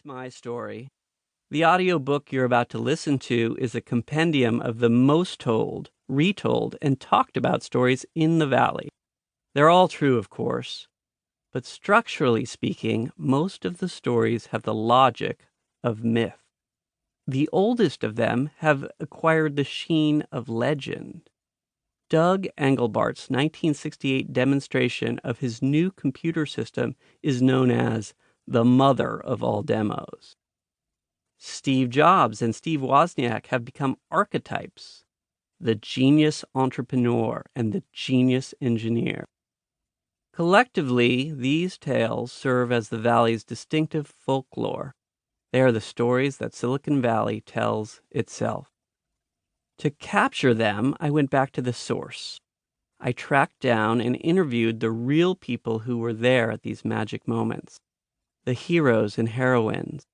My Story. The audiobook you're about to listen to is a compendium of the most told, retold, and talked about stories in the Valley. They're all true, of course, but structurally speaking, most of the stories have the logic of myth. The oldest of them have acquired the sheen of legend. Doug Engelbart's 1968 demonstration of his new computer system is known as the mother of all demos. Steve Jobs and Steve Wozniak have become archetypes, the genius entrepreneur and the genius engineer. Collectively, these tales serve as the Valley's distinctive folklore. They are the stories that Silicon Valley tells itself. To capture them, I went back to the source. I tracked down and interviewed the real people who were there at these magic moments. The heroes and heroines,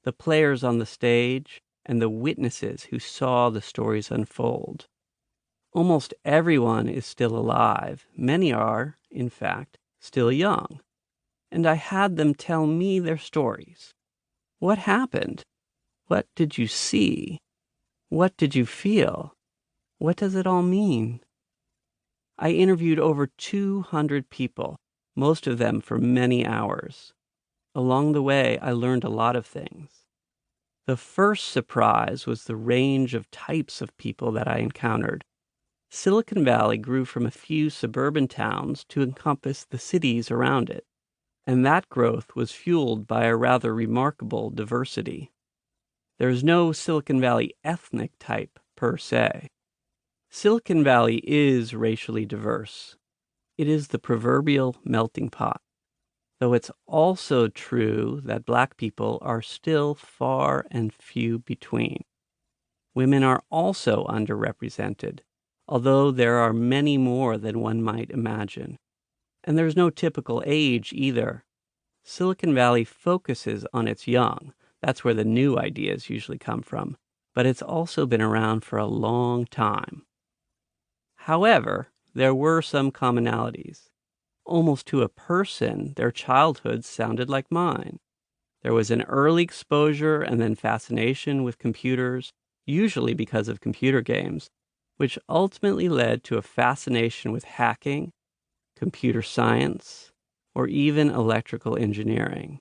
the players on the stage, and the witnesses who saw the stories unfold. Almost everyone is still alive. Many are, in fact, still young. And I had them tell me their stories. What happened? What did you see? What did you feel? What does it all mean? I interviewed over 200 people, most of them for many hours. Along the way, I learned a lot of things. The first surprise was the range of types of people that I encountered. Silicon Valley grew from a few suburban towns to encompass the cities around it, and that growth was fueled by a rather remarkable diversity. There's no Silicon Valley ethnic type per se. Silicon Valley is racially diverse. It is the proverbial melting pot. Though it's also true that Black people are still far and few between. Women are also underrepresented, although there are many more than one might imagine. And there's no typical age either. Silicon Valley focuses on its young. That's where the new ideas usually come from. But it's also been around for a long time. However, there were some commonalities. Almost to a person, their childhoods sounded like mine. There was an early exposure and then fascination with computers, usually because of computer games, which ultimately led to a fascination with hacking, computer science, or even electrical engineering.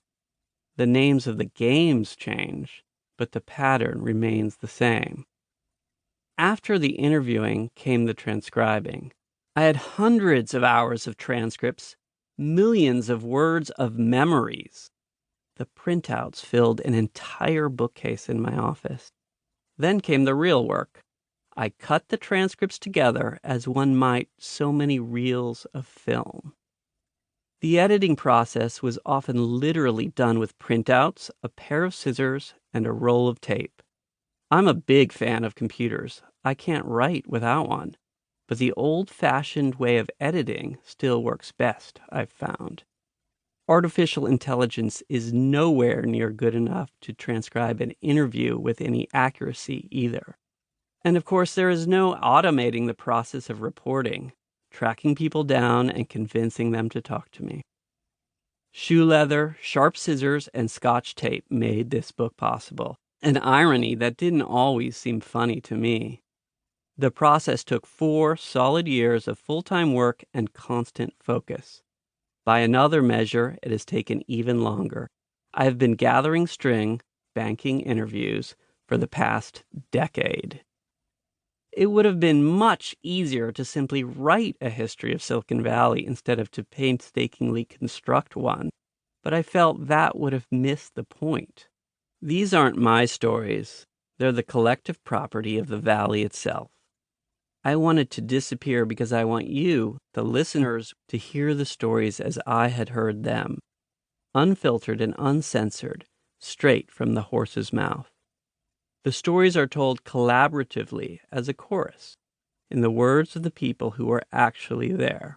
The names of the games change, but the pattern remains the same. After the interviewing came the transcribing. I had hundreds of hours of transcripts, millions of words of memories. The printouts filled an entire bookcase in my office. Then came the real work. I cut the transcripts together as one might so many reels of film. The editing process was often literally done with printouts, a pair of scissors, and a roll of tape. I'm a big fan of computers. I can't write without one. But the old-fashioned way of editing still works best, I've found. Artificial intelligence is nowhere near good enough to transcribe an interview with any accuracy either. And of course, there is no automating the process of reporting, tracking people down and convincing them to talk to me. Shoe leather, sharp scissors, and Scotch tape made this book possible, an irony that didn't always seem funny to me. The process took 4 solid years of full-time work and constant focus. By another measure, it has taken even longer. I have been gathering string, banking interviews for the past decade. It would have been much easier to simply write a history of Silicon Valley instead of to painstakingly construct one, but I felt that would have missed the point. These aren't my stories. They're the collective property of the Valley itself. I wanted to disappear because I want you, the listeners, to hear the stories as I had heard them, unfiltered and uncensored, straight from the horse's mouth. The stories are told collaboratively as a chorus, in the words of the people who were actually there.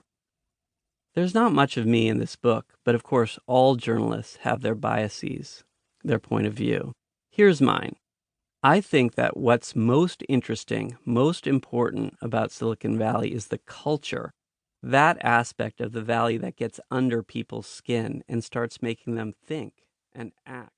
There's not much of me in this book, but of course all journalists have their biases, their point of view. Here's mine. I think that what's most interesting, most important about Silicon Valley is the culture, that aspect of the Valley that gets under people's skin and starts making them think and act.